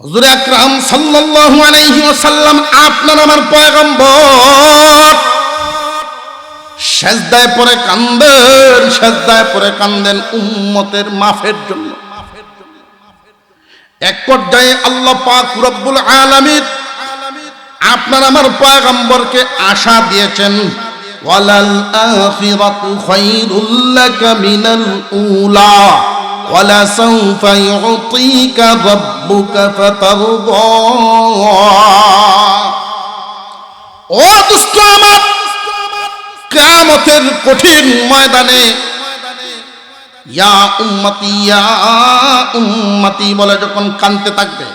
হুজুর আকরাম সাল্লাল্লাহু আলাইহি ওয়াসাল্লাম আপনার আমার পয়গম্বর সেজদায় পড়ে কান্দেন উম্মতের মাফের জন্য। এক পর্যায়ে আল্লাহ পাক রব্বুল আলামিন আপনার আমার পয়গম্বরকে আশা দিয়েছেন, ওয়ালাল আখিরাতু খায়রুল লাকা মিনাল উলা ওয়ালা সাউফা ইউতিকা রাব্বুকা ফাতারদা। ও দুষ্ট আমার, কিয়ামতের কঠিন ময়দানে ইয়া উম্মতি বলে যখন কাঁদতে থাকবে,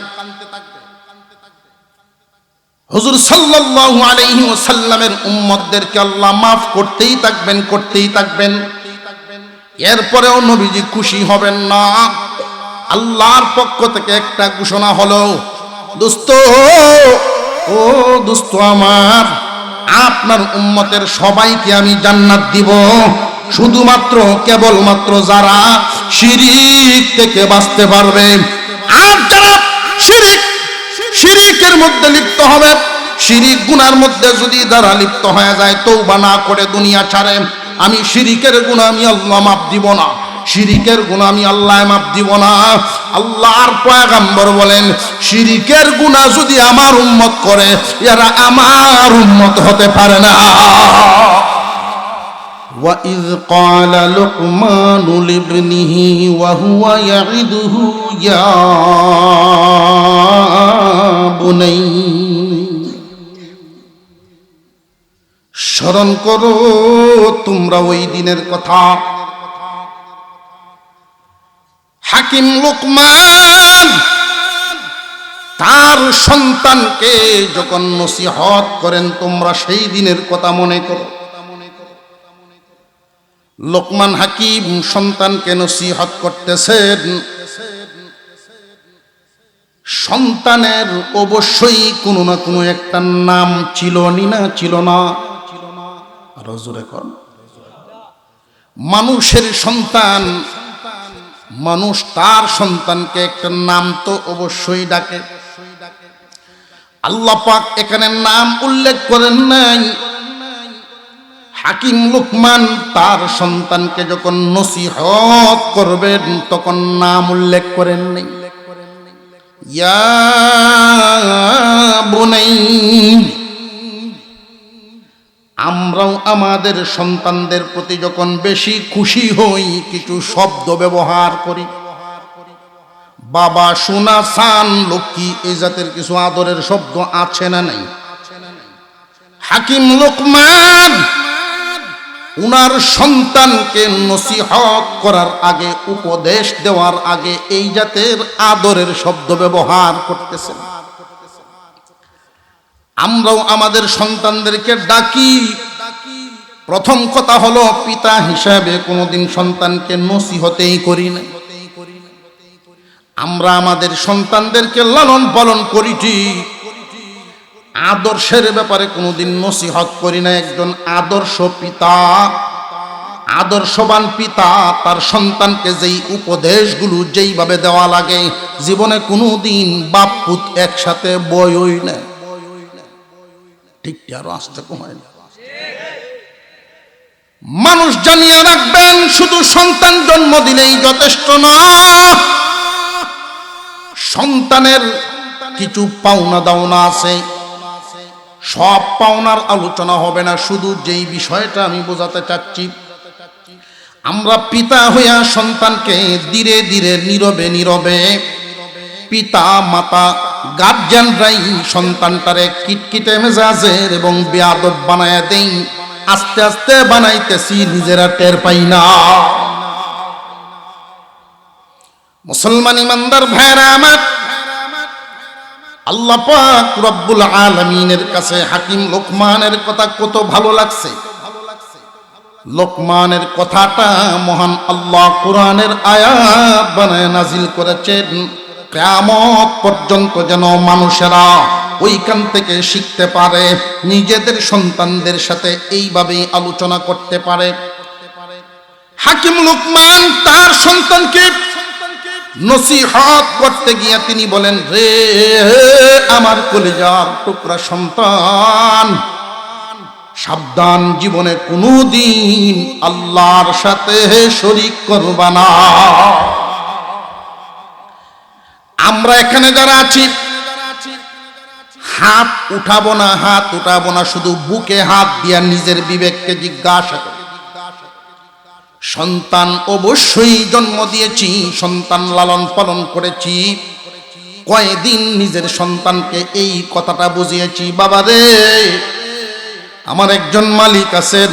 হুজুর সাল্লাল্লাহু আলাইহি ওয়াসাল্লামের উম্মতদেরকে আল্লাহ মাফ করতেই থাকবেন। এরপরেও নবীজি খুশি হবেন না। আল্লাহর পক্ষ থেকে একটা ঘোষণা হলো, দোস্ত আমার, আপনার উম্মতের সবাইকে আমি জান্নাত দিব, শুধুমাত্র কেবলমাত্র যারা শিরিক থেকে বাঁচতে পারবে। আর যারা শিরিকের মধ্যে লিপ্ত হবে, শিরিক গুনার মধ্যে যদি যারা লিপ্ত হয়ে যায়, তওবা না করে দুনিয়া ছাড়ে, আমি শিরিকের গুনাহ আমি আল্লাহ মাফ দিব না, শিরিকের গুনাহ আমি আল্লাহ মাফ দিব না। আল্লাহর পয়গম্বর বলেন, শিরিকের গুনাহ যদি আমার উম্মত করে, এরা আমার উম্মত হতে পারে না। وَإِذْ قَالَ لُقْمَانُ لِابْنِهِ وَهُوَ يَعِظُهُ يَا بُنَيَّ। স্মরণ করো তোমরা ওই দিনের কথা, হাকিম লুকমান তার সন্তানকে যখন নসিহত করেন, তোমরা সেই দিনের কথা মনে করো। লোকমান হাকিম সন্তানকে নসিহত করতেছেন। সন্তানের অবশ্যই কোনো না কোনো একটা নাম ছিল না? আরো জোরে কর। মানুষের সন্তান, মানুষ তার সন্তানকে একটা নাম তো অবশ্যই ডাকে। আল্লাহ পাক এখানে নাম উল্লেখ করেন নাই। হাকিম লুকমান তার সন্তানকে যখন নসিহত করবেন, তখন নাম উল্লেখ করেন নাই। ইয়া বুনাইয়া। আমরাও আমাদের সন্তানদের প্রতি যখন বেশি খুশি হই, কিছু শব্দ ব্যবহার করি। বাবা, সোনা, সান, লক্ষ্মী, এই জাতের কিছু আদরের শব্দ আছে না নাই? হাকিম লুকমান উনার সন্তানকে নসিহত করার আগে, উপদেশ দেওয়ার আগে এই জাতের আদরের শব্দ ব্যবহার করতেছেন। আমরাও আমাদের সন্তানদেরকে ডাকি। প্রথম কথা হলো, পিতা হিসাবে কোনোদিন সন্তানকে নসিহতই করি না। আমরা আমাদের সন্তানদেরকে লালন পালন করি ঠিক, আদর্শের ব্যাপারে কোনোদিন নসিহত করি না। একজন আদর্শ পিতা, আদর্শবান পিতা তার সন্তানকে যেই উপদেশগুলো যেইভাবে দেওয়া লাগে, জীবনে কোনোদিন বাপ পুত একসাথে বয়ই না। ঠিক আরো আসতে কমায় না। মানুষ জানিয়ে রাখবেন, শুধু সন্তান জন্ম দিলেই যথেষ্ট নয়। সন্তানের কিছু পাওনা দাওনা আছে। সব পাওনার আলোচনা হবে না, শুধু যেই বিষয়টা আমি বোঝাতে চাচ্ছি। আমরা পিতা হইয়া সন্তানকে ধীরে ধীরে নীরবে পিতা মাতা গার্জিয়ানরাই সন্তানটারে কিটকিটে মেজাজের এবং বেয়াদব বানায় দেই। আস্তে আস্তে বানাইতেছি, নিজেরা টের পাই না। মুসলমান ইমানদার ভাইরা আমার, আল্লাহ পাক রব্বুল আলামিনের কাছে হাকিম লোকমানের কথা কত ভালো লাগছে। লোকমানের কথাটা মহান আল্লাহ কোরআনের আয়াত বানায় নাজিল করেছেন, কিয়ামত পর্যন্ত যেন মানুষেরা ওইখান থেকে শিখতে পারে, নিজেদের সন্তানদের সাথে এইভাবেই আলোচনা করতে পারে। হাকিম লোকমান তার সন্তানকে নসিহত করতে গিয়ে তিনি বলেন, রে আমার কলিজার টুকরা সন্তান, সাবধান, জীবনে কোনোদিন আল্লাহর সাথে শরীক করবা না। আমরা এখানে যারা আছি হাত উঠাবো না, শুধু বুকে হাত দিয়া নিজের বিবেককে জিজ্ঞাসা করি। সন্তান অবশ্যই জন্ম দিয়েছি, সন্তান লালন পালন করেছি, কয়দিন নিজের সন্তানকে এই কথাটা বুঝিয়েছি, বাবা রে আমার একজন মালিক আছেন,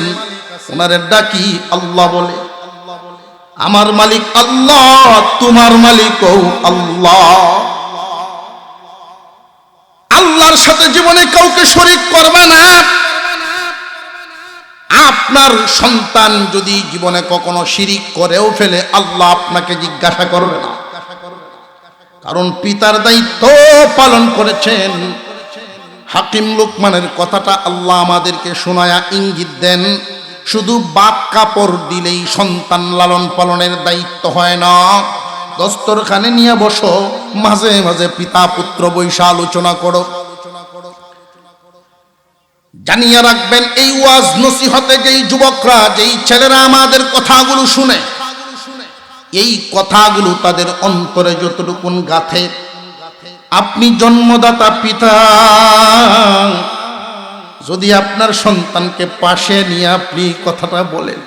ওনারে ডাকি আল্লাহ বলে, আমার মালিক আল্লাহ, তোমার মালিকও আল্লাহ। আল্লাহর সাথে জীবনে কাউকে শরীক করবে না। আপনার সন্তান যদি জীবনে কখনো শিরিক করেও ফেলে, আল্লাহ আপনাকে জিজ্ঞাসা করবে না, কারণ পিতার দায়িত্ব পালন করেছেন। হাকিম লুকমানের কথাটা আল্লাহ আমাদেরকে শোনায়া ইঙ্গিত দেন, শুধু বাপ কাপড় দিলেই সন্তান লালন পালনের দায়িত্ব হয় না। দস্তরখানে নিয়ে বসো, মাঝে মাঝে পিতা পুত্র বৈশা আলোচনা করো। জানিয়ে রাখবেন, এই ওয়াজ নসিহতে যেই যুবকরা, যেই ছেলেরা আমাদের কথাগুলো শুনে, এই কথাগুলো তাদের অন্তরে যতটুকুন গাথে, আপনি জন্মদাতা পিতা, যদি আপনার সন্তানকে পাশে নিয়ে আপনি কথাটা বলেন,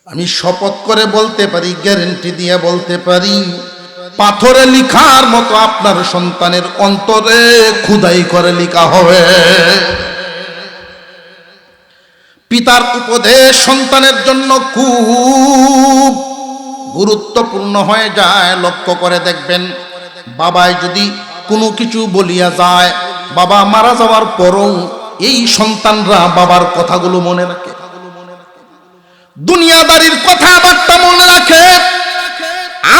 আমি শপথ করে বলতে পারি, গ্যারেন্টি দিয়ে বলতে পারি, পাথরে লিখার মতো আপনার সন্তানের অন্তরে খুদাই করে লিখা হবে। পিতার উপদেশ সন্তানের জন্য খুব গুরুত্বপূর্ণ হয়ে যায়। লক্ষ্য করে দেখবেন, বাবাই যদি কোনো কিছু বলিয়া যায়, বাবা মারা যাওয়ার পরও এই সন্তানরা বাবার কথাগুলো মনে রাখে, দুনিয়াদারির কথাবার্তা মনে রাখে।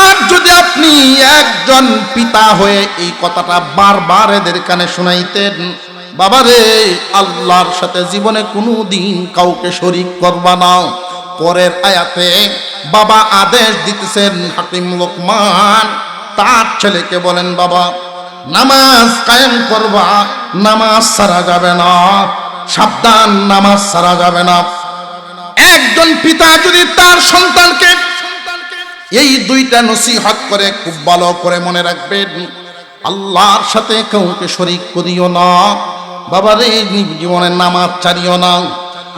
আর যদি আপনি একজন পিতা হয়ে এই কথাটা বারবার এদের কানে শোনাইতেন, বাবারে আল্লাহর সাথে জীবনে কোনোদিন কাউকে শরীক করবা না। পরের আয়াতে বাবা আদেশ দিতেছেন, হাকিম লোকমান তার ছেলেকে বলেন, বাবা নামাজ কায়েম করবা, নামাজ ছাড়া যাবে না, সাবধান, নামাজ ছাড়া যাবে না। একজন পিতা যদি তার সন্তানকে এই দুইটা নসিহত করে, খুব ভালো করে মনে রাখবেন, আল্লাহর সাথে কাউকে শরীক করিও না, বাবারে জীবনে নামাজ ছাড়িও না।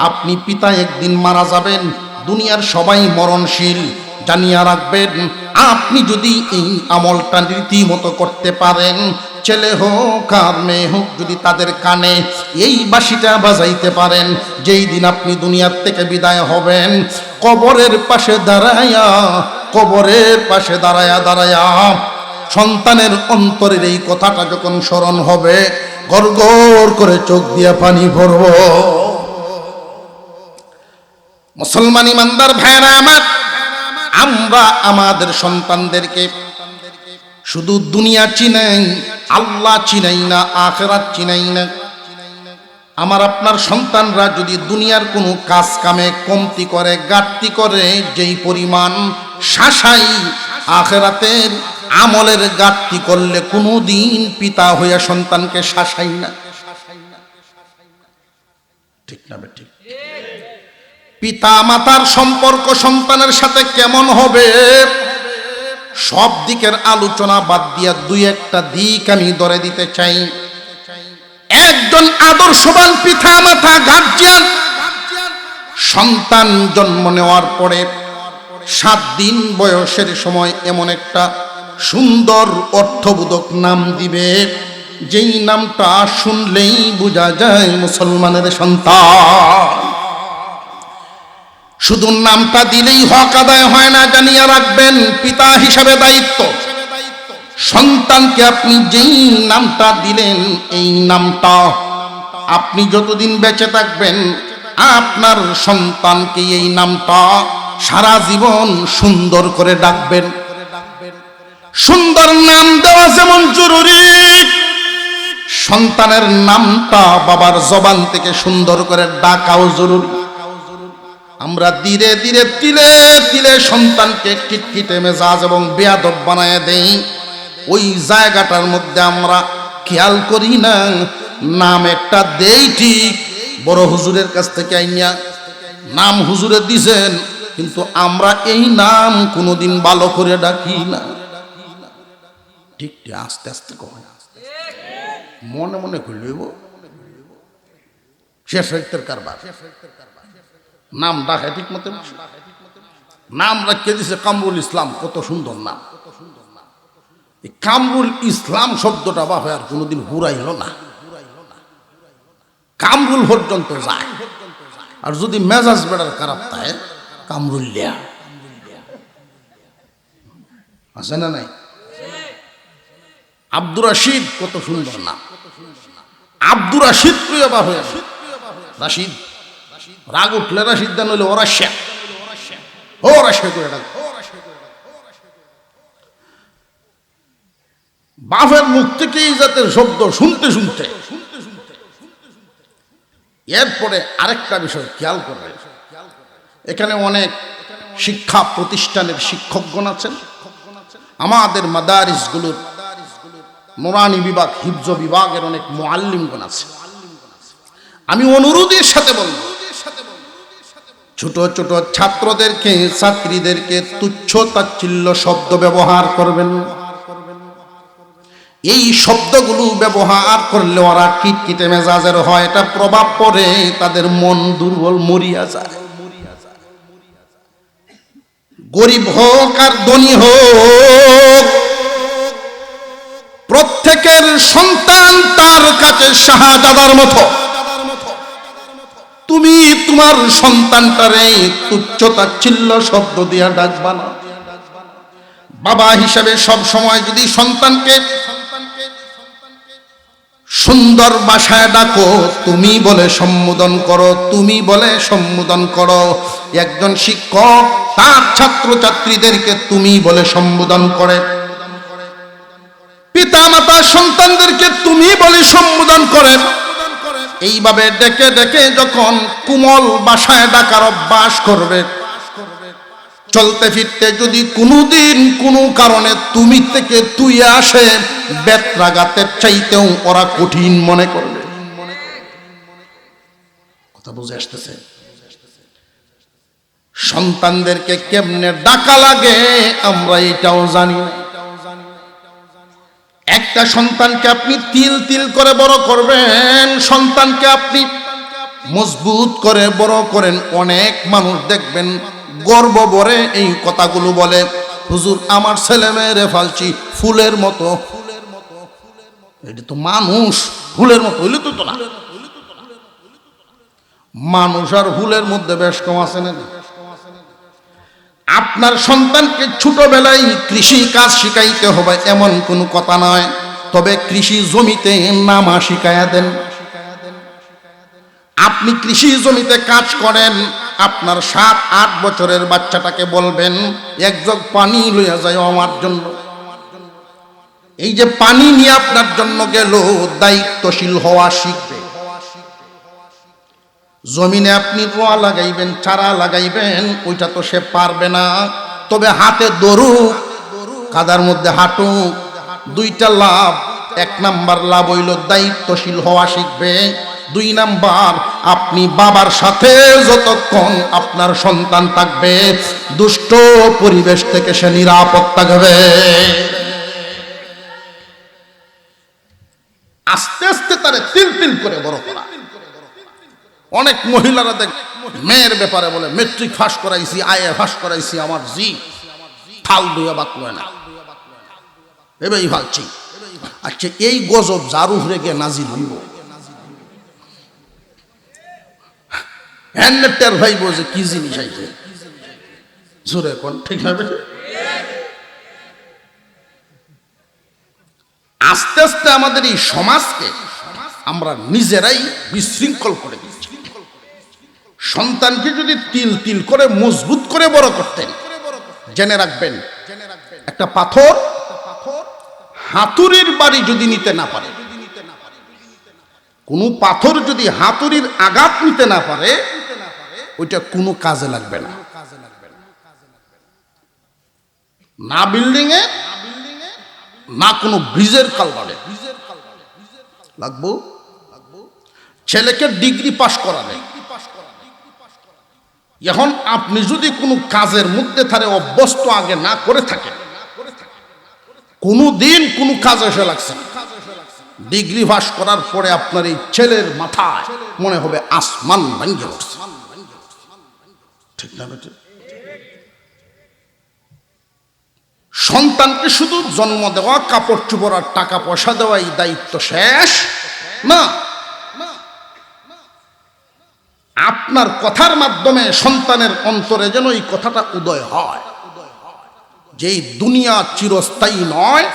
আপনি পিতা একদিন মারা যাবেন, দুনিয়ার সবাই মরণশীল, জানিয়া রাখবেন, আপনি যদি এই আমলটা রীতিমতো করতে পারেন, ছেলে হোক আর মেয়ে হোক, যদি তাদের কানে এই বাঁশিটা বাজাইতে পারেন, যেই দিন আপনি দুনিয়ার থেকে বিদায় হবেন, কবরের পাশে দাঁড়ায়া সন্তানের অন্তরের এই কথাটা যখন স্মরণ হবে, গড়গড় করে চোখ দিয়ে পানি ভরব। মুসলমান ইমানদার ভাইরা আমার, আমরা আমাদের সন্তানদেরকে শুধু দুনিয়া চিনাই, আল্লাহ চিনাই না, আখিরাত চিনাই না। আমার আপনার সন্তানরা যদি দুনিয়ার কোনো কাজ কামে কমতি করে, ঘাটতি করে, যেই পরিমাণ শাসাই, আখিরাতের আমলের ঘাটতি করলে কোনোদিন পিতা হইয়া সন্তানকে শাসাই না। ঠিক না ঠিক? পিতা মাতার সম্পর্ক সন্তানের সাথে কেমন হবে, সব দিকের আলোচনা বাদ দিয়া দুই একটা দিক আমি ধরে দিতে চাই। একজন আদর্শবান পিতা মাতা, গার্জিয়ান, সন্তান জন্ম নেওয়ার পরে 7 দিন বয়সের সময় এমন একটা সুন্দর অর্থবোধক নাম দিবে, যেই নামটা শুনলেই বোঝা যায় মুসলমানের সন্তান। শুধু নামটা দিলেই হক আদায় হয় না, জানিয়ে রাখবেন, পিতা হিসাবে দায়িত্ব, সন্তানকে আপনি যেই নামটা দিলেন, এই নামটা আপনি যতদিন বেঁচে থাকবেন, আপনার সন্তানকে এই নামটা সারা জীবন সুন্দর করে ডাকবেন। সুন্দর নাম দেওয়া যেমন জরুরি, সন্তানের নামটা বাবার জবান থেকে সুন্দর করে ডাকাও জরুরি। আমরা ধীরে ধীরে তিলে তিলে সন্তানকে কিটকিটে মেজাজ এবং বেয়াদব বানায় দেই। ওই জায়গাটার মধ্যে আমরা খেয়াল করি না, নাম একটা দেই ঠিক, বড় হুজুরের কাছ থেকে আইনা নাম হুজুরে দিছেন, কিন্তু আমরা এই নাম কোনোদিন ভালো করে ডাকি না। ঠিক আস্তে আস্তে কয়, মনে মনে করলেব শেষ হইতে কারবার। নাম ডাকে ঠিক মতো, নাম রাখিয়ে দিছে কামরুল ইসলাম, কত সুন্দর নাম। এই কামরুল ইসলাম শব্দটা বাবা আর কোনোদিন হুরাইল না, কামরুল পর্যন্ত যায়। আর যদি মেজাজ বেড়ার খারাপ থাকে কামরুল্লিয়া আছে না নাই? আব্দুর রশিদ, কত সুন্দর নাম। আব্দুর রশিদ প্রিয় বাবা, রাশিদ রাগ উঠলে রাশিদ দান হইলে ওরাশা, ও রাশা করে ডাক। বাপের মুখ থেকে এই জাতের শব্দ শুনতে শুনতে এরপরে আরেকটা বিষয় খেয়াল করবে, এখানে অনেক শিক্ষা প্রতিষ্ঠানের শিক্ষকগণ আছেন, আমাদের মাদারিসগুলোর নুরানি বিভাগ, হিফজ বিভাগের অনেক মুআল্লিমগণ আছে। আমি অনুরোধের সাথে বলব, ছোট ছোট ছাত্রদেরকে ছাত্রীদেরকে তুচ্ছ তাচ্ছিল্য শব্দ ব্যবহার করবেন। এই শব্দগুলো ব্যবহার করলে ওরা কিটকিটে মেজাজের হয়, এটা প্রভাব পড়ে, তাদের মন দুর্বল, মরিয়া যায়। গরিব হোক আর ধনী হোক, প্রত্যেকের সন্তান তার কাছে শাহজাদার মতো। তুমি তোমার সন্তানটারে তুচ্ছ তাচ্ছিল্য শব্দ দিয়া ডাকবা না। বাবা হিসাবে সব সময় যদি সন্তানকে সুন্দর ভাষায় ডাকো, তুমি বলে সম্বোধন করো, তুমি বলে সম্বোধন করো। একজন শিক্ষক তার ছাত্র ছাত্রীদেরকে তুমি বলে সম্বোধন করে, পিতা মাতা সন্তানদেরকে তুমি বলে সম্বোধন করেন। এইভাবে ডেকে ডেকে যখন কোমল ভাষায় ডাকার অভ্যাস করবে, চলতে ফিরতে যদি কোনোদিন কোনো কারণে তুমি থেকে তুই আসে, বেত্রাঘাতের চাইতেও ওরা কঠিন মনে করবে। কথা বুঝে আসতেছে? সন্তানদেরকে কেমনে ডাকা লাগে আমরা এটাও জানি না। একটা সন্তানকে আপনি তিল তিল করে বড় করবেন, সন্তানকে আপনি মজবুত করে বড় করেন। অনেক মানুষ দেখবেন গর্ব ভরে এই কথাগুলো বলে, হুজুর আমার ছেলে মেয়েরে ফালছি ফুলের মতো। এটা তো মানুষ, ফুলের মতো হইলে তো না। মানুষ আর ফুলের মধ্যে বেশ কম আছে না? আপনার সন্তানকে ছোটবেলায় কৃষি কাজ শিখাইতে হবে এমন কোনো কথা নয়, তবে কৃষি জমিতে নামা শিখাইয়া দেন। আপনি কৃষি জমিতে কাজ করেন, আপনার 7-8 বছরের বাচ্চাটাকে বলবেন এক জগ পানি লইয়া যায় আমার জন্য। এই যে পানি নিয়ে আপনার জন্য গেল, দায়িত্বশীল হওয়া শিখবে। জমিনে আপনি রোয়া লাগাইবেন, চারা লাগাইবেন, ওইটা তো সে পারবে না, তবে হাতে ধরুক, কাদার মধ্যে হাঁটুক। দুইটা লাভ, 1 নাম্বার লাভ হইল দায়িত্বশীল হওয়া শিখবে। 2 নাম্বার, আপনি বাবার সাথে যতক্ষণ আপনার সন্তান থাকবে, দুষ্ট পরিবেশ থেকে সে নিরাপদ থাকবে। আস্তে আস্তে তারে তিল তিল করে বড় করা। অনেক মহিলারা দেখ মেয়ের ব্যাপারে বলে মেট্রিক পাস করাইছি, আইএ পাস করাইছি, আমার জি থাল দুয়া বাত লয় না, এবারই ভাবছি। আচ্ছা, এই গজব যার উপরে গিয়ে নাজিল হইব, হ্যান্ডের ভাইব যে কি জিনিস আইছে, জোরে কোন ঠিক হবে। আস্তে আস্তে আমাদের এই সমাজকে আমরা নিজেরাই বিশৃঙ্খল করে দিচ্ছি। সন্তানকে যদি তিল তিল করে মজবুত করে বড় করতেন, জেনে রাখবেন একটা পাথর হাতুড়ির বাড়ি যদি নিতে না পারে, কোনো পাথর যদি হাতুড়ির আঘাত নিতে না পারে, ওইটা কোনো কাজে লাগবে না। না বিল্ডিং এ, না কোনো ব্রিজের কালভার্টে লাগবো। ছেলেকে ডিগ্রি পাশ করাবে। এখন আপনি যদি কোনো কাজের মধ্যে তারে অভ্যস্ত আগে না করে থাকেন, কোনোদিন কোনো কাজ এসে লাগছে না, ডিগ্রি পাশ করার পরে আপনার এই ছেলের মাথায় মনে হবে আসমান ভেঙে উঠছে। ঠিক না বেটা? সন্তানকে শুধু জন্ম দেওয়া, কাপড় চোপড় আর টাকা পয়সা দেওয়া এই দায়িত্ব শেষ না। আপনার কথার মাধ্যমে সন্তানের অন্তরে যেন এই কথাটা উদয় হয় যে এই দুনিয়া চিরস্থায়ী নয়।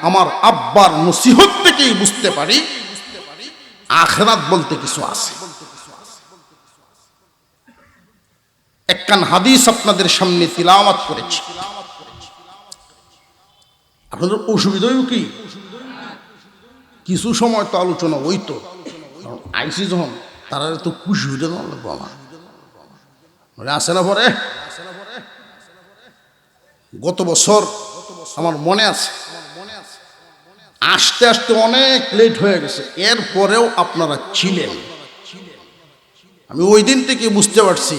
আমার আব্বার নসিহত থেকেই বুঝতে পারি আখিরাত বলতে কিছু আছে। একখান হাদিস আপনাদের সামনে তিলাওয়াত করেছি। আপনাদের অসুবিধা কি? কিছু সময় তো আলোচনা ওই তো আইসি যখন তারা তো খুশি হইতে লাগবো আমার আসে না। পরে গত বছর আমার মনে আছে, আসতে আসতে অনেক লেট হয়ে গেছে, এরপরেও আপনারা ছিলেন। আমি ওই দিন থেকে বুঝতে পারছি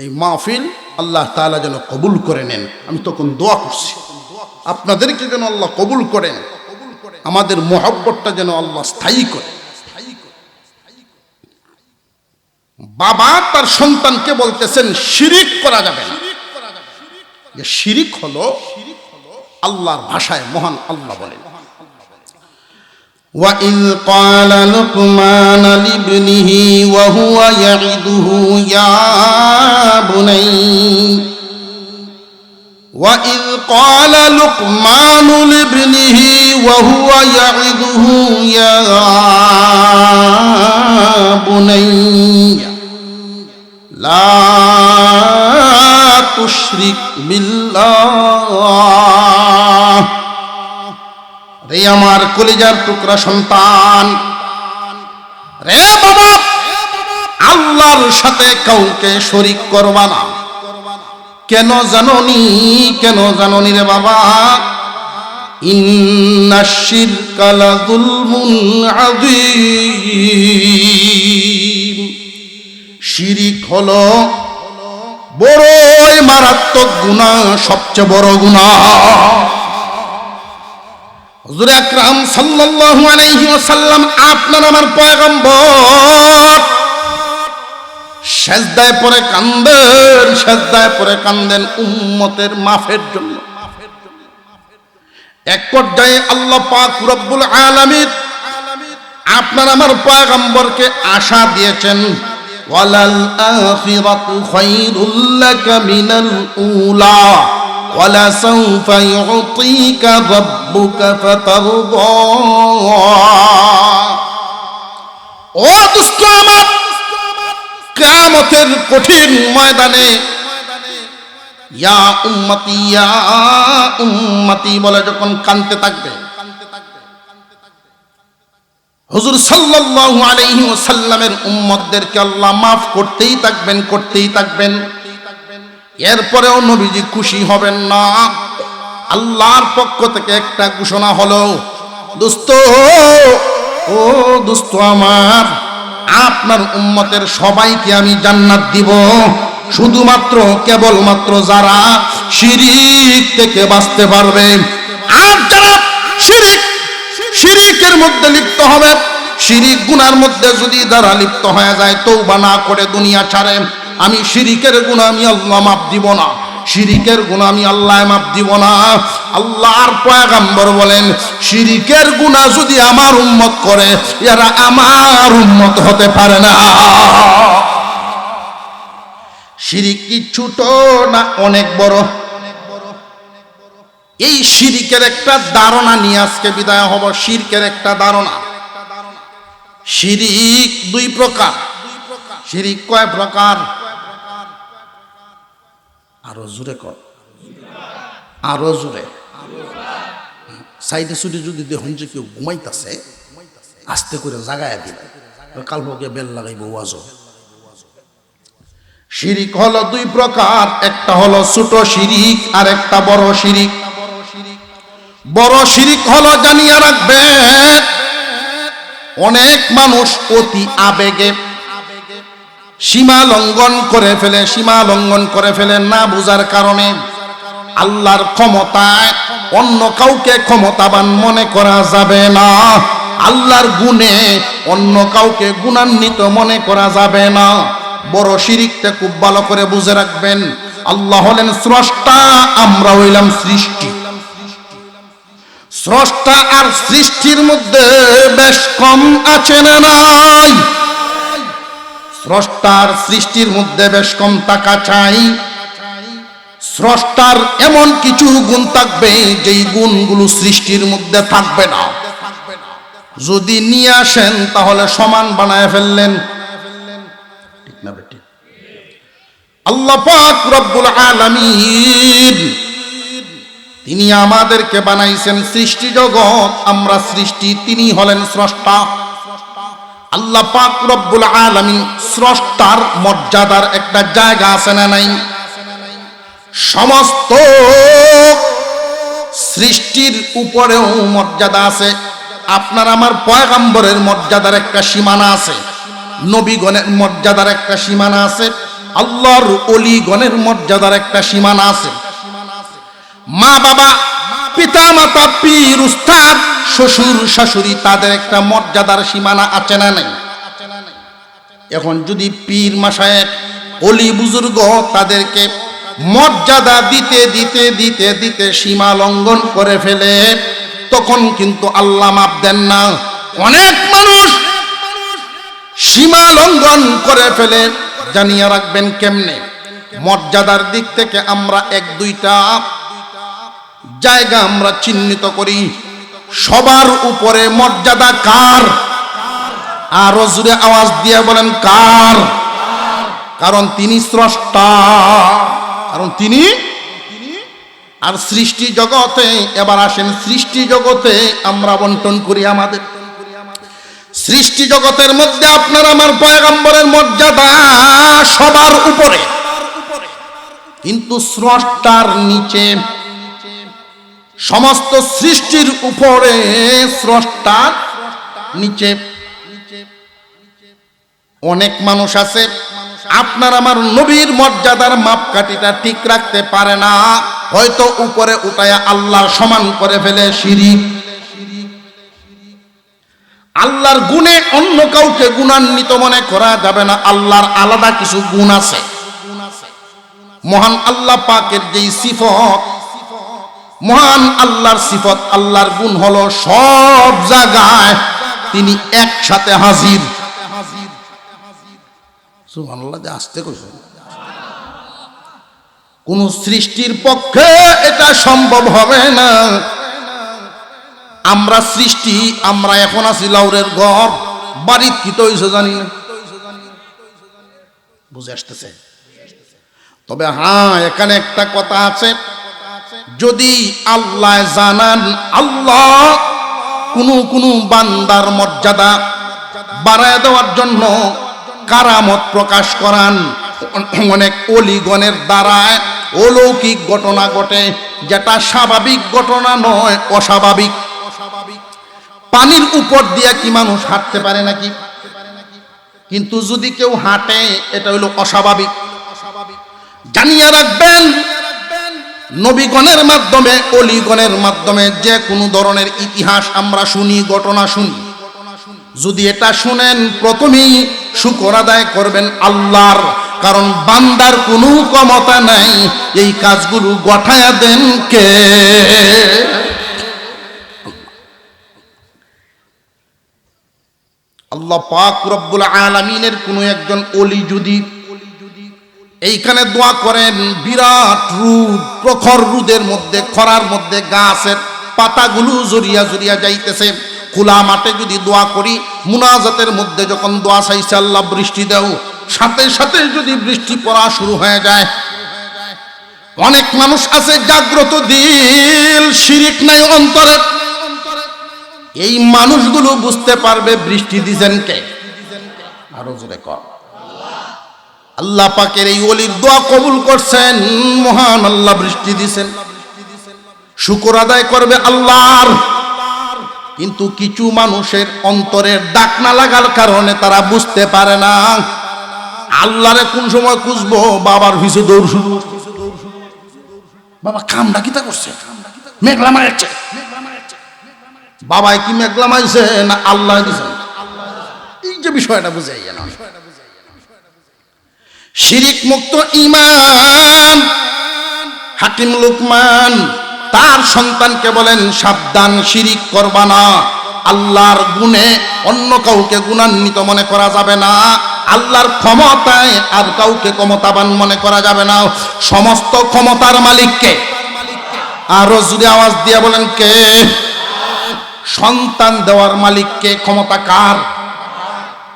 এই মাহফিল আল্লাহ তাআলা যেন কবুল করে নেন। আমি তখন দোয়া করছি আপনাদেরকে যেন আল্লাহ কবুল করেন, আমাদের মহব্বতটা যেন আল্লাহ স্থায়ী করে। বাবা তার সন্তানকে বলতেছেন শিরিক করা যাবে না। শিরিক হলো আল্লাহর ভাষায় মহান আল্লাহ বলেন, وَإِذْ قَالَ لُقْمَانُ لِابْنِهِ وَهُوَ يَعِظُهُ يَا بُنَيَّ وَإِذْ قَالَ لُقْمَانُ لِابْنِهِ وَهُوَ يَعِظُهُ يَا بُنَيَّ لَا تُشْرِكْ بِاللَّهِ। রে আমার কলিজার টুকরা সন্তান, রে বাবা, আল্লাহর সাথে কাউকে শরীক করবা না। কেন জানোনি? কেন জানোনি রে বাবা? ইন্নাশ শিরকা লাযুলমুন আযীম। শিরিক হলো বড়ই মারাত্মক গুনাহ, সবচেয়ে বড় গুনাহ। হুজুর আকরাম সাল্লাল্লাহু আলাইহি ওয়াসাল্লাম, আপনার আমার পয়গম্বর, সেজদায় পড়ে কান্দেন, সেজদায় পড়ে কান্দেন উম্মতের মাফের জন্য। এক পর্যায়ে আল্লাহ পাক রব্বুল আলামিন আপনার আমার পয়গম্বরকে আশা দিয়েছেন, ওয়ালাল আখিরাতু খায়রুল লাকা মিনাল উলা ওয়ালা সাওফা ইউতিকা রাব্বুকা ফাতারদা। ও দুষ্ট আমার, কিয়ামতের কঠিন ময়দানে ইয়া উম্মতি বলে যখন কাঁদতে থাকবে, হুজুর সাল্লাল্লাহু আলাইহি ওয়াসাল্লামের উম্মতদেরকে আল্লাহ মাফ করতেই থাকবেন, করতেই থাকবেন। এরপরেও নবীজি খুশি হবেন না। আল্লাহর পক্ষ থেকে একটা ঘোষণা হলো, দোস্ত, ও দোস্ত আমার, আপনার উম্মতের সবাইকে আমি জান্নাত দিব, শুধুমাত্র কেবলমাত্র যারা শিরিক থেকে বাঁচতে পারবে। আর যারা শিরিকের মধ্যে লিপ্ত হবে, শিরিক গুনার মধ্যে যদি যারা লিপ্ত হয়ে যায়, তওবা না করে দুনিয়া ছাড়ে, আমি শিরিকের গুনাহ আমি আল্লাহ মাফ দিব না, শিরিকের গুনাহ আমি আল্লাহ মাফ দিব না। আল্লাহর পয়গম্বর বলেন, শিরিকের গুনাহ যদি আমার উম্মত করে, এরা আমার উম্মত হতে পারে না। শিরিক কি ছোট না অনেক বড়? এই শিরিকের একটা ধারণা নিয়ে আজকে বিদায় হব। শিরকের একটা ধারণা। শিরিক দুই প্রকার। শিরিক কয় প্রকার? আরো জোরে কর, আরো জোরে। সাইডে সুইডে যদি দেখুন যে কেউ ঘুমাইতেছে, আস্তে করে জাগায় দিবে, কাল ভোগে বেল লাগাইব ওয়াজও। শিরিক হলো দুই প্রকার, একটা হলো ছোট শিরিক আর একটা বড় শিরিক। বড় শিরিক হলো, জানিয়ে রাখবেন, অনেক মানুষ অতি আবেগে সীমা লঙ্ঘন করে ফেলে না বুঝার কারণে। আল্লাহর ক্ষমতায় অন্য কাউকে ক্ষমতাবান মনে করা যাবে না, আল্লাহর গুণে অন্য কাউকে গুণান্বিত মনে করা যাবে না। বড় শিরিকটা খুব ভালো করে বুঝে রাখবেন। আল্লাহ হলেন স্রষ্টা, আমরা হইলাম সৃষ্টি। স্রষ্টা আর সৃষ্টির মধ্যে বেশ কম আছে না নাই? স্রষ্টার সৃষ্টির মধ্যে বেশ কম থাকা চাই। স্রষ্টার এমন কিছু গুণ থাকবে যেই গুণগুলো সৃষ্টির মধ্যে থাকবে না। যদি নিয়ে আসেন তাহলে সমান বানায় ফেললেন, ঠিক না বেটি? আল্লাহ পাক রব্বুল আলামিন তিনি আমাদেরকে বানাইছেন সৃষ্টি জগৎ, আমরা সৃষ্টি, তিনি হলেন স্রষ্টা। আল্লাহ পাক রব্বুল আলামিন স্রষ্টার মর্যাদার একটা জায়গা আছে না নাই? সমস্ত সৃষ্টির উপরেও মর্যাদা আছে। আপনার আমার পয়গম্বরের মর্যাদার একটা সীমানা আছে, নবীগণের মর্যাদার একটা সীমানা আছে, আল্লাহর ওলিগণের মর্যাদার একটা সীমানা আছে। মা বাবা, পিতা মাতা, পীর উস্তাদ, শ্বশুর শাশুড়ি, তাদের একটা মর্যাদার সীমানা আছে না নাই? এখন যদি পীর মাশায়েখ, ওলি বুজুর্গ তাদেরকে মর্যাদা দিতে দিতে দিতে দিতে সীমা লঙ্ঘন করে ফেলে, তখন কিন্তু আল্লাহ মাপ দেন না। অনেক মানুষ সীমা লঙ্ঘন করে ফেলে, জানিয়ে রাখবেন কেমনে। মর্যাদার দিক থেকে আমরা এক দুইটা জায়গা আমরা চিহ্নিত করি। সবার উপরে মর্যাদা কার? আরো জোরে আওয়াজ দিয়ে বলেন কার? কারণ তিনি স্রষ্টা, কারণ তিনি। আর সৃষ্টি জগতে, এবার আসেন সৃষ্টি জগতে আমরা বন্টন করি আমাদের। সৃষ্টি জগতের মধ্যে আপনার আমার পয়গম্বরের মর্যাদা সবার উপরে, কিন্তু স্রষ্টার নিচে। সমস্ত সৃষ্টির উপরে, স্রষ্টার নিচে অনেক মানুষ আছে আপনার আমার নবীর মর্যাদার মাপকাঠিটা ঠিক রাখতে পারে না, হয়তো উপরে উঠায়া আল্লাহর সমান করে ফেলে শিরিক। আল্লাহর গুণে অন্য কাউকে গুণান্বিত মনে করা যাবে না, আল্লাহর আলাদা কিছু গুণ আছে। মহান আল্লাহ পাকের যেই সিফত, মহান আল্লাহর সিফত, আল্লাহর গুণ হলো সব জায়গায় তিনি একসাথে হাজির। সুবহানাল্লাহ, আসতে কইছেন। কোন সৃষ্টির পক্ষে এটা সম্ভব হবে না। আমরা সৃষ্টি, আমরা এখন আছি লাউরের ঘর, বাড়ির কি তো হইছে জানি না, বুঝে আসতেছে? তবে হ্যাঁ, এখানে একটা কথা আছে, যদি আল্লাহ জানান, আল্লাহ কোন বান্দার মর্যাদা বাড়ায় দেওয়ার জন্য কারামত প্রকাশ করান। অনেক অলিগণের দ্বারায় অলৌকিক ঘটনা ঘটে, যেটা স্বাভাবিক ঘটনা নয়, অস্বাভাবিক। পানির উপর দিয়ে কি মানুষ হাঁটতে পারে নাকি? কিন্তু যদি কেউ হাঁটে, এটা হলো অস্বাভাবিক। জানিয়ে রাখবেন, নবীগণের মাধ্যমে, অলিগণের মাধ্যমে যে কোনো ধরনের ইতিহাস আমরা শুনি, ঘটনা শুনি, যদি এটা শুনেন, প্রথমেই শুকর আদায় করবেন আল্লাহর, কারণ বান্দার কোনো ক্ষমতা নাই এই কাজগুলো গঠায়া দেন কে? আল্লাহ পাক রব্বুল আলামিনের কোনো একজন ওলি যদি এইখানে দোয়া করেন, বিরাট রোদ, প্রখর রোদের মধ্যে, খরার মধ্যে গাছের পাতাগুলো জড়িয়া জড়িয়া যাইতেছে, খোলা মাঠে যদি দোয়া করি, মুনাজাতের মধ্যে যখন দোয়া চাইছে আল্লাহ বৃষ্টি দাও, সাথে সাথে যদি বৃষ্টি পড়া শুরু হয়ে যায়। অনেক মানুষ আছে জাগ্রত দিল, শিরিক নাই অন্তরে, এই মানুষগুলো বুঝতে পারবে বৃষ্টি দিছেন কে। আরো জোরে কর। আল্লাহ পাকের এই ওলির দোয়া কবুল করছেন, মহান আল্লাহ বৃষ্টি দিছেন, শুকর আদায় করবে আল্লাহর। কিন্তু কিছু মানুষের অন্তরের ডাক না লাগার কারণে তারা বুঝতে পারে না আল্লাহরে কোন সময় খুঁজবো, বাবার পিছু দৌড় শুরু। বাবা কামটা কিতা করছে, মেঘলা মারছে, বাবাই কি মেঘলা মারছে না আল্লাহ দিছেন? এই যে বিষয়টা বুঝাই না। শিরিক মুক্ত ঈমান হাকিম লুকমান তার সন্তানকে বলেন, সাবধান, শিরিক করবা না। আল্লাহর গুণে অন্য কাউকে গুণান্বিত মনে করা যাবে না, আল্লাহর ক্ষমতায় আর কাউকে ক্ষমতাবান মনে করা যাবে না। সমস্ত ক্ষমতার মালিককে। আরো যদি আওয়াজ দিয়ে বলেন কে? সন্তান দেওয়ার মালিককে। ক্ষমতা কার?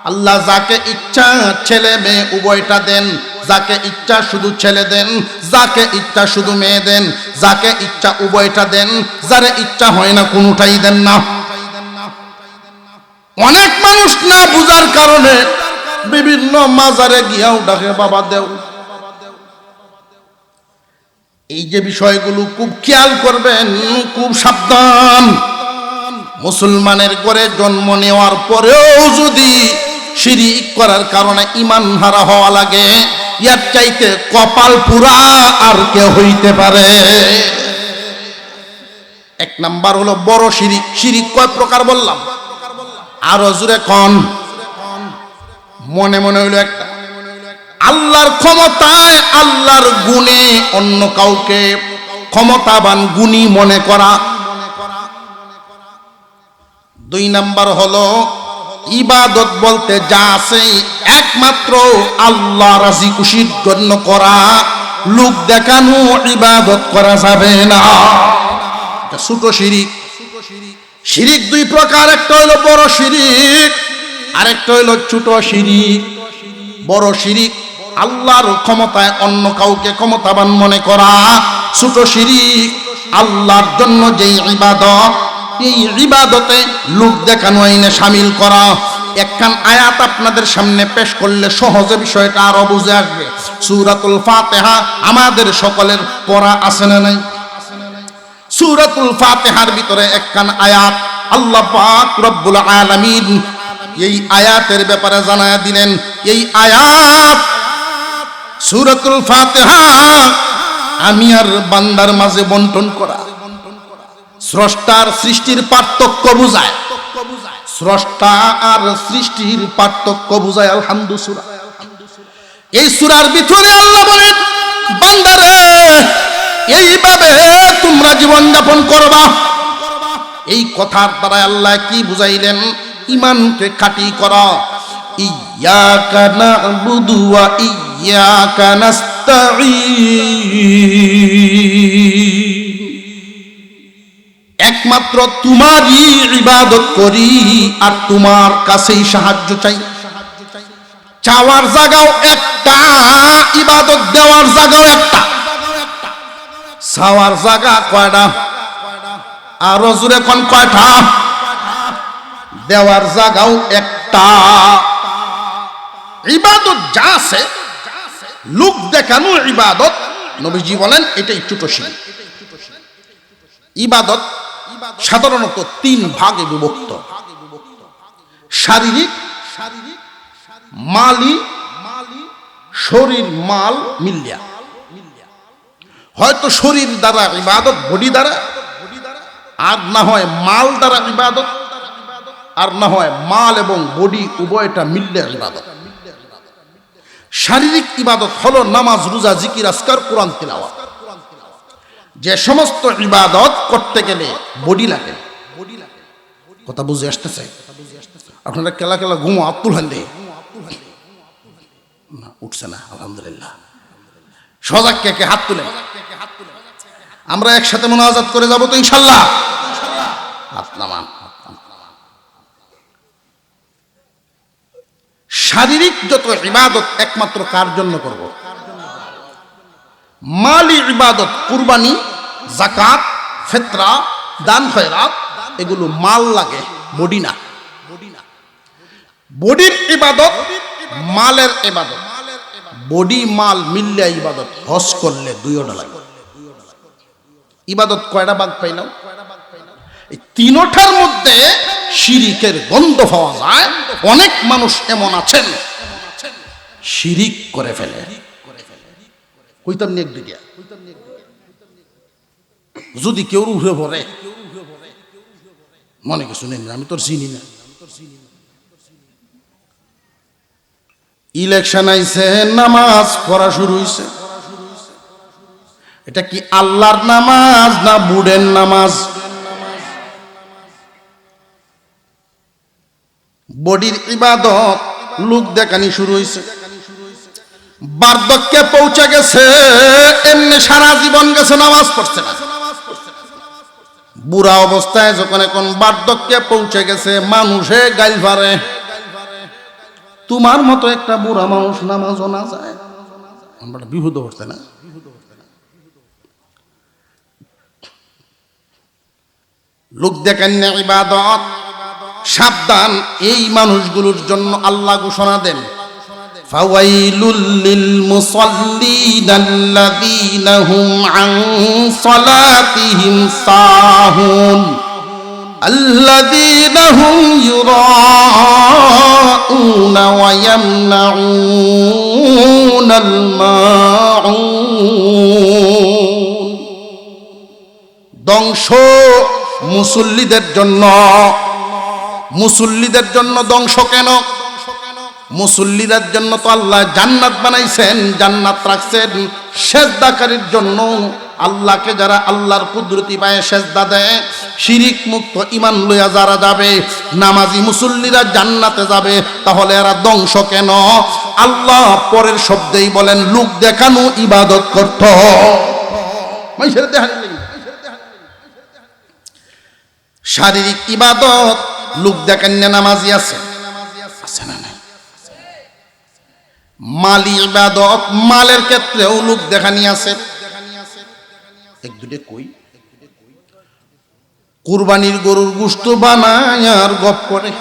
আল্লাহ যাকে ইচ্ছা ছেলে মেয়ে উভয়টা দেন, যাকে ইচ্ছা শুধু ছেলে দেন, যাকে ইচ্ছা শুধু মেয়ে দেন, যাকে ইচ্ছা উভয়টা দেন, যারে ইচ্ছা হয় না কোনোটাই দেন না। অনেক মানুষ না বুঝার কারণে বিভিন্ন মাজারে গিয়াও ডাকে বাবা দেও। এই যে বিষয়গুলো খুব খেয়াল করবেন, খুব সাবধান। মুসলমানের ঘরে জন্ম নেওয়ার পরেও যদি শিরিক করার কারণে ঈমান হারা হওয়া লাগে, এর চাইতে কপাল পুরা আর কে হইতে পারে? এক নাম্বার হলো বড় শিরিক। শিরিক কয় প্রকার বললাম? আরো জোরে কোন? মনে মনে হইলো একটা, আল্লাহর ক্ষমতায় আল্লাহর গুণে অন্য কাউকে ক্ষমতাবান গুণী মনে করা। দুই নাম্বার হলো ইবাদত বলতে যা আছে একমাত্র আল্লাহ রাজি খুশির জন্য করা, লোক দেখানো ইবাদত করা যাবে না। ছোট শিরিক। শিরিক দুই প্রকার, একটা হইলো বড় শিরিক, আরেকটা হইলো ছোট শিরিক। বড় শিরিক আল্লাহর ক্ষমতায় অন্য কাউকে ক্ষমতাবান মনে করা। ছোট শিরিক আল্লাহর জন্য যেই ইবাদত, এই ইবাদতে লোক দেখানো আইনে শামিল করা। একখান আয়াত আপনাদের সামনে পেশ করলে সহজে বিষয়টা আরো বুঝে আসবে। সূরাতুল ফাতিহা আমাদের সকলের পড়া আছে না নাই? সূরাতুল ফাতিহার ভিতরে একখান আয়াত আল্লাহ পাক রব্বুল আলামিন এই আয়াতের ব্যাপারে জানায়া দিলেন। এই আয়াত সূরাতুল ফাতিহা আমি আর বান্দার মাঝে বন্টন করা, স্রষ্টার সৃষ্টির পার্থক্য বুঝায়। স্রষ্টা আর সৃষ্টির পার্থক্য বুঝায় আলহামদুলিল্লাহ সূরা। এই সূরার ভিতরে আল্লাহ বলেন, বান্দারে এইভাবে তোমরা জীবন যাপন করবা। এই কথার দ্বারা আল্লাহ কি বুঝাইলেন? ঈমানকে খাঁটি করা। ইয়াকা না'বুদু ওয়া ইয়াকা নাস্তাঈন, একমাত্র তোমারই ইবাদত করি আর তোমার কাছেই সাহায্য চাই। চাওয়ার জায়গাও একটা, ইবাদত দেওয়ার জায়গাও একটা। চাওয়ার জায়গা কয়টা? আরো জোরে কোন কয়টা? দেওয়ার জায়গাও একটা। ইবাদত যা আছে লোক দেখানো ইবাদত, নবীজি বলেন এটাই ছোট শিরক। ইবাদত সাধারণত তিন ভাগে বিভক্ত: শারীরিক, মালি, শরীর মাল মিলিয়া। হয়তো শরীর দ্বারা ইবাদত, বডি দ্বারা, আর না হয় মাল দ্বারা ইবাদত, আর না হয় মাল এবং বডি উভয়টা মিললে ইবাদত। শারীরিক ইবাদত হলো নামাজ, রোজা, জিকির, আজকার, কোরআন তিলাওয়াত। যে সমস্ত ইবাদত করতে গেলে বডি লাগে। কথা বুঝে আসতেছে? আপনারা কেলা কেলা ঘুমো আব্দুল হান্দে না, উঠছে না আলহামদুলিল্লাহ। সজাগ কে হাত তুলে? আমরা একসাথে মুনাজাত করে যাব তো ইনশাআল্লাহ? হাত নামান। শারীরিক যত ইবাদত একমাত্র কার জন্য করব? মালি ইবাদত, কুরবানি, যাকাত, ফিতরা, দান খয়রাত, এগুলো মাল লাগে, বডি না। বডির ইবাদত, মালের ইবাদত। বডি মাল মিললে ইবাদত, হজ করলে 2টা লাগে। ইবাদত কয়টা ভাগ পাইলাম? এই 3টার মধ্যে শিরিকের গন্ধ পাওয়া যায়। অনেক মানুষ এমন আছেন শিরিক করে ফেলে। কইতাম নি এক দুইটা, যদি কেউ উঠে পড়ে মনে কিছু নেই, আমি তোর চিনি না। ইলেকশন আইছে, নামাজ পড়া শুরু হইছে। এটা কি আল্লাহর নামাজ না বুড়ের নামাজ? বডির ইবাদত লোক দেখানি শুরু হইছে। বার্ধক্যে পৌঁছে গেছে, এমনি সারা জীবন গেছে নামাজ পড়ছে না। বুড়া অবস্থায় যখন এখন বার্ধক্যে পৌঁছে গেছে, মানুষে গাইল পারে, তোমার মতো একটা বুড়া মানুষ নামাজও না যায়। আমরা বিহুদ করতে না। লোক দেখেন না ইবাদত, সাবধান। এই মানুষগুলোর জন্য আল্লাহ ঘোষণা দেন, ফাওয়াইলুল লিল মুসাল্লিন আল্লাযীনা হুম আন সালাতিহিম সাহুন الذين هم يراءون ويمنعون الماعون। ধ্বংস মুসল্লিদের জন্য। মুসল্লিদের জন্য ধ্বংস কেন? মুসল্লিদের জন্য তো আল্লাহ জান্নাত বানাইছেন, জান্নাত রাখছেন সেজদাকারীর জন্য। আল্লাহকে যারা আল্লাহর কুদরতি পায়ে সেজদা দেয়, শিরিক মুক্ত ঈমান লইয়া যারা যাবে, নামাজি মুসল্লিরা জান্নাতে যাবে, তাহলে এরা ধ্বংস কেন? আল্লাহ পরের শব্দেই বলেন, লোক দেখানো ইবাদত করত। শারীরিক ইবাদত লোক দেখান না, নামাজি আছে না নাই? মালি ইবাদত, মালের ক্ষেত্রেও লোক দেখানি আছে। এক দুটে কই, কুরবানির গরুর গোশত বানায় আর গপ করে,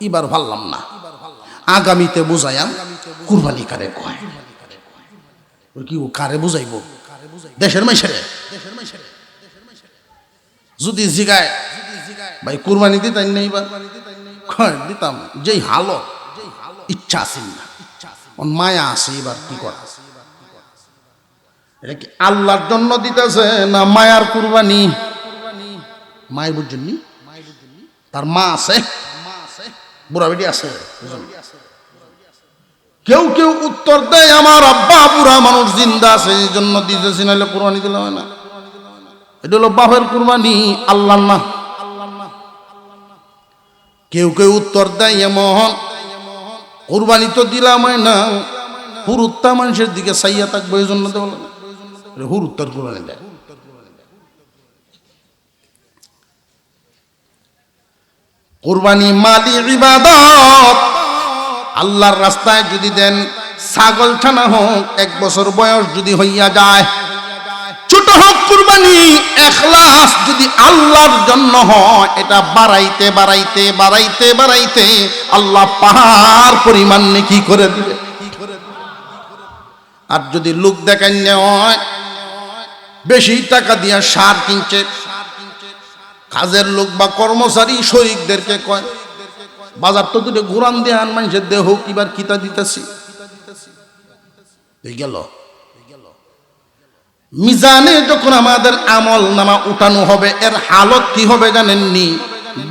এবার ভাবলাম না, আগামীতে বুঝাইয়াম কুরবানি কারে কয়। কি ও কারে বুঝাইব? দেশের মাইশেরে যদি জিগায় ভাই কুরবানি দিতেন না, এবার দিতাম, যেই হালত ইচ্ছা আছে না, মায়া আছে, এবার কি করা? এটা কি আল্লাহর জন্য দিতেছে না মায়ার কুরবানি? মায়ের বুঝছেন, তার মা আছে, বুড়া বেটি আছে। কেউ কেউ উত্তর দেয়, আমার আব্বা বুড়া মানুষ জিন্দা আছে এই জন্য দিতেছি, নাহলে কুরবানি দিলে হয় না। এটা হলো বাপের কুরবানি, আল্লাহর না। কেউ কেউ উত্তর দেয়, এমন কুরবানি তো দিলাম হয় না, হুরুত্তা মানুষের দিকে চাইয়া থাকবো এই জন্য দেওয়া, হুরুত্তার কুরবানি দেয়। কুরবানি মালি ইবাদত। আল্লাহর রাস্তায় যদি দেন, ছাগল ছানা হোক, 1 বছর বয়স যদি হইয়া যায়, ছোট হোক কুরবানি, ইখলাস যদি আল্লাহর জন্য হয়, এটা বাড়াইতে বাড়াইতে বাড়াইতে বাড়াইতে আল্লাহ পাহাড় পরিমাণ নেকি করে দিবে। আর যদি লোক দেখান হয়, বেশি টাকা দিয়া সার কিনছে, কাজের লোক বা কর্মচারী শরীকদেরকে কয়, বাজার তো দুটো ঘুরান দিয়ে আন, মানুষের দেহ কিবার কিতা দিতেছি গেল। মিজানে যখন আমাদের আমল নামা উঠানো হবে, এর হালত কি হবে জানেননি?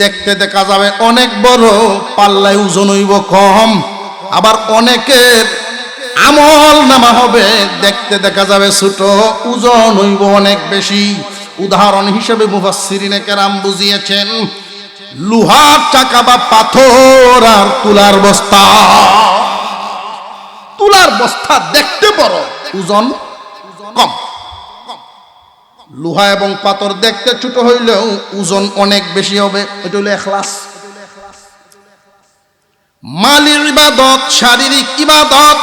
দেখতে দেখা যাবে অনেক বড়, পাল্লায় ওজন হইব কম। আবার অনেকের আমল নামা হবে, দেখতে দেখা যাবে ছোট, ওজন হইব অনেক বেশি। উদাহরণ হিসেবে মুফাসসিরিনে কেরাম বুঝিয়েছেন, লোহার চাকা বা পাথর আর তুলার বস্তা। তুলার বস্তা দেখতে বড়, ওজন কম। লোহা এবং পাথর দেখতে ছোট হইলেও ওজন অনেক বেশি হবে। এটা হলো ইখলাস। মালি ইবাদত, শারীরিক ইবাদত,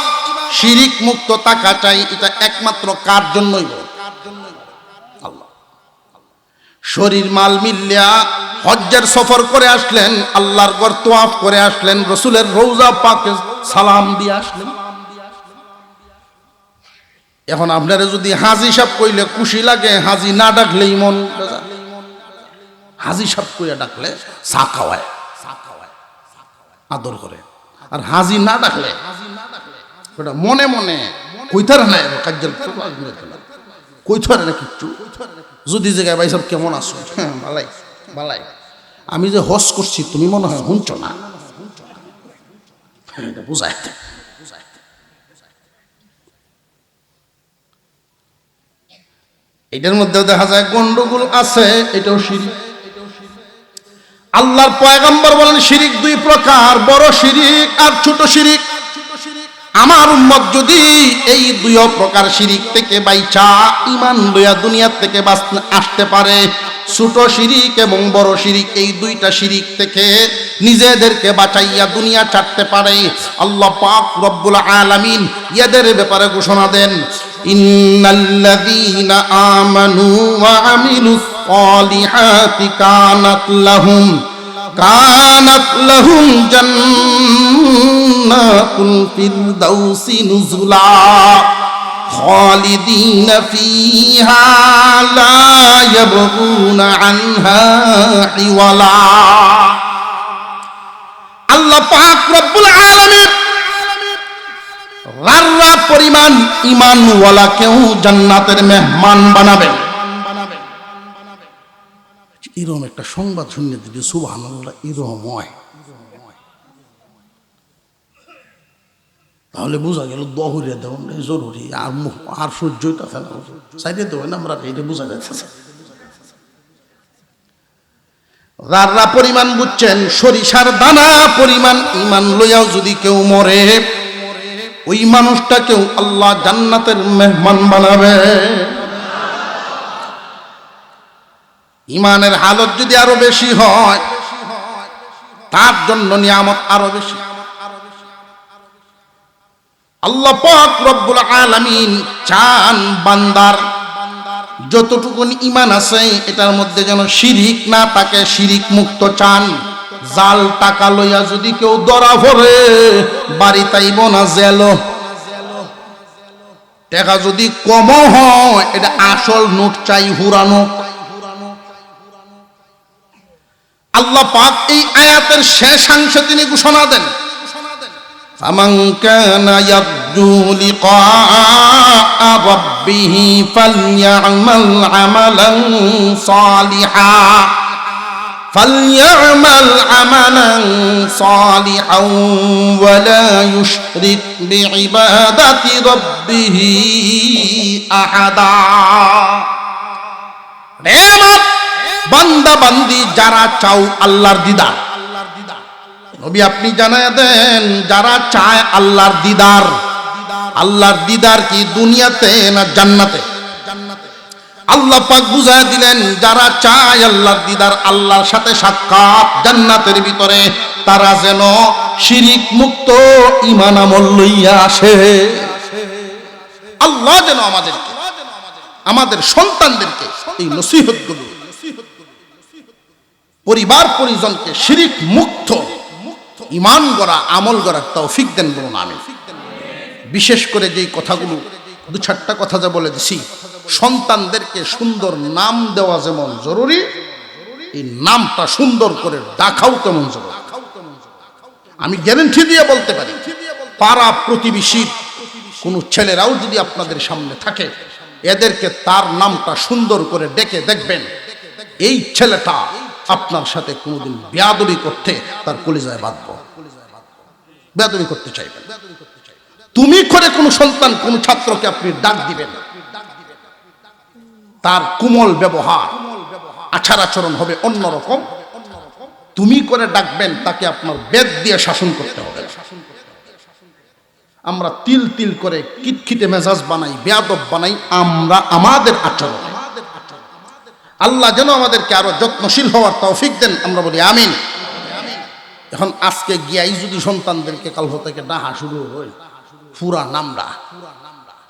শিরিক মুক্ত থাকা চাই। এটা একমাত্র কার জন্যই? আল্লাহ। শরীর মাল মিল্লা হজ্জের সফর করে আসলেন, আল্লাহর ঘর তোয়াফ করে আসলেন, রাসূলের রওজা পাকে সালাম দিয়ে আসলেন, এখন আপনারা যদি হাজি সাহেব কইলে খুশি লাগে, হাজি না ডাকলেই মন বেজার। হাজি সাহেব কইয়া ডাকলে চা খাওয়ায়, আদর করে। আর হাজি না ডাকলে ওটা মনে মনে কইতার না, কাজ্জাল কইতার না কিচ্ছু। যদি জায়গায় ভাই সাহেব কেমন আছো, হ্যাঁ ভালাই ভালাই, আমি যে হজ করছি তুমি মনে হয় শুনছ না, এটা বুঝায়। এটার মধ্যেও দেখা যায় গন্ডগোল আছে, এটাও শিরিক। আল্লাহর পয়গম্বর বলেন শিরিক দুই প্রকার, বড় শিরিক আর ছোট শিরিক। আমার উম্মত যদি এই দুই প্রকার শিরিক থেকে বাইচা ঈমান লইয়া দুনিয়া থেকে আসতে পারে, ছোট শিরিক এবং বড় শিরিক এই দুইটা শিরিক থেকে নিজেদেরকে বাঁচাইয়া দুনিয়া ছাড়তে পারে, আল্লাহ পাক রব্বুল আলামিন এদের ব্যাপারে ঘোষণা দেন, ইন্নাল্লাযীনা আমানু ওয়া আমিলুস সালিহাতি কানাত লাহুম জান্নাতুল ফিরদাউসি নুজুলা খালিদিনা ফিহা লা ইয়াবগুনা আনহা হিওয়ালা। আল্লাহ পাক রব্বুল আলামিন রাররা পরিমাণ ঈমানওয়ালাকেও জান্নাতের মেহমান বানাবেন। এরকম একটা সংবাদ শুনে দিলে সুবহানাল্লাহ, এরকম হয় তাহলে বোঝা গেল দহরিয়া দেওয়া জরুরি। আর সহ্যই থাকে না, সাইডে দেবেন আমরা, এটা বোঝা যাচ্ছে। রাররা পরিমাণ বুঝছেন, সরিষার দানা পরিমাণ ঈমান লইয়াও যদি কেউ মরে, ওই মানুষটাকেও আল্লাহ জান্নাতের মেহমান বানাবে। ঈমানের হালত যদি আরো বেশি হয়, তার জন্য নিয়ামত আরো বেশি। আল্লাহ পাক রব্বুল আলামিন চান বান্দার যতটুকুন ঈমান আছে এটার মধ্যে যেন শিরিক না থাকে, শিরিক মুক্ত চান। জাল টাকা লইয়া যদি কেউ ধরা পড়ে, বাড়ি তাইব না জেল। টাকা যদি কম হয়, এটা আসল নোট চাই, হুরানো। আল্লাহ পাক এই আয়াতের শেষাংশে তিনি ঘোষণা দেন, ফামান কানা ইয়ারজু লিকাআ রাব্বিহি ফালইয়ামাল আমালান সালিহান ওয়া লা ইউশরিক বিইবাদাতি রাব্বিহি আহাদা। বান্দা বান্দি যারা চাও আল্লাহর দিদার, নবী আপনি জানায় দেন, যারা চায় আল্লাহর দিদার, আল্লাহর দিদার কি দুনিয়াতে না জান্নাতে? আল্লাহ পাক বুঝায় দিলেন, যারা চায় আল্লাহর দিদার, আল্লাহর সাথে সাক্ষাৎ জান্নাতের ভিতরে, তারা যেন শিরিক মুক্ত ঈমান আমল লইয়া আসে। আল্লাহ যেন আমাদেরকে, আমাদের সন্তানদেরকে এই নসিহতগুলো, পরিবার পরিজনকে শিরিক মুক্ত ঈমান গড়া আমল গড়ার তৌফিক দেন বলুন আমিন। বিশেষ করে যেই কথাগুলো, দু চারটা কথা যা বলে দিছি, সন্তানদেরকে সুন্দর নাম দেওয়া যেমন জরুরি, এই নামটা সুন্দর করে ডাকাও তেমন জরুরি। আমি গ্যারান্টি দিয়ে বলতে পারি, পাড়া প্রতিবেশীর কোনো ছেলেরাও যদি আপনাদের সামনে থাকে, এদেরকে তার নামটা সুন্দর করে ডেকে দেখবেন, এই ছেলেটা আপনার সাথে কোনোদিন বেয়াদবি করতে তার কলিজায় বাঁধব, বেয়াদবি করতে চাইবেন। তুমি করে কোনো সন্তান, কোনো ছাত্রকে আপনি ডাক দিবেন, তার কোমল ব্যবহার, আচার আচরণ হবে অন্যরকম। তুমি করে ডাকবেন, তাকে আপনার বেদ দিয়ে শাসন করতে হবে। আমরা তিল তিল করে কিটখিটে মেজাজ বানাই, বেয়াদব বানাই আমরা আমাদের আচরণ। আল্লাহ যেন আমাদেরকে আরো যত্নশীল হওয়ার তৌফিক দেন, আমরা বলি আমিন। এখন আজকে গিয়াই যদি সন্তানদেরকে কাল থেকে ডাহা শুরু হয়,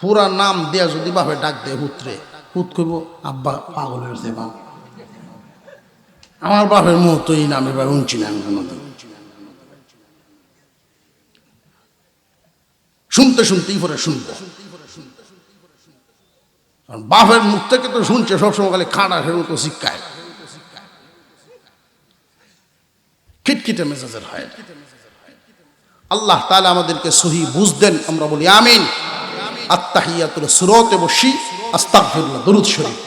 পুরা নাম দেয়া যদি বাপে ডাক দেয় হুতরে, হুত করব আব্বা পাগল হয়েছে, আমার বাপের মুখ তো এই নামে বা উঞ্চি নাম, শুনতে শুনতেই পরে শুনবো। আর বাপের মুখ থেকে তো শুনছে সবসময় খালি খাটা ফের মতো শিক্ষায়, খিটখিটে মেজাজের হয়। আল্লাহ তাআলা আমাদেরকে সহি বুঝ দেন, আমরা বলি আমিন। আত্তাহিয়াতুল সুরতে বসি আস্তাগফিরুল্লাহ, দরুদ শরীফ।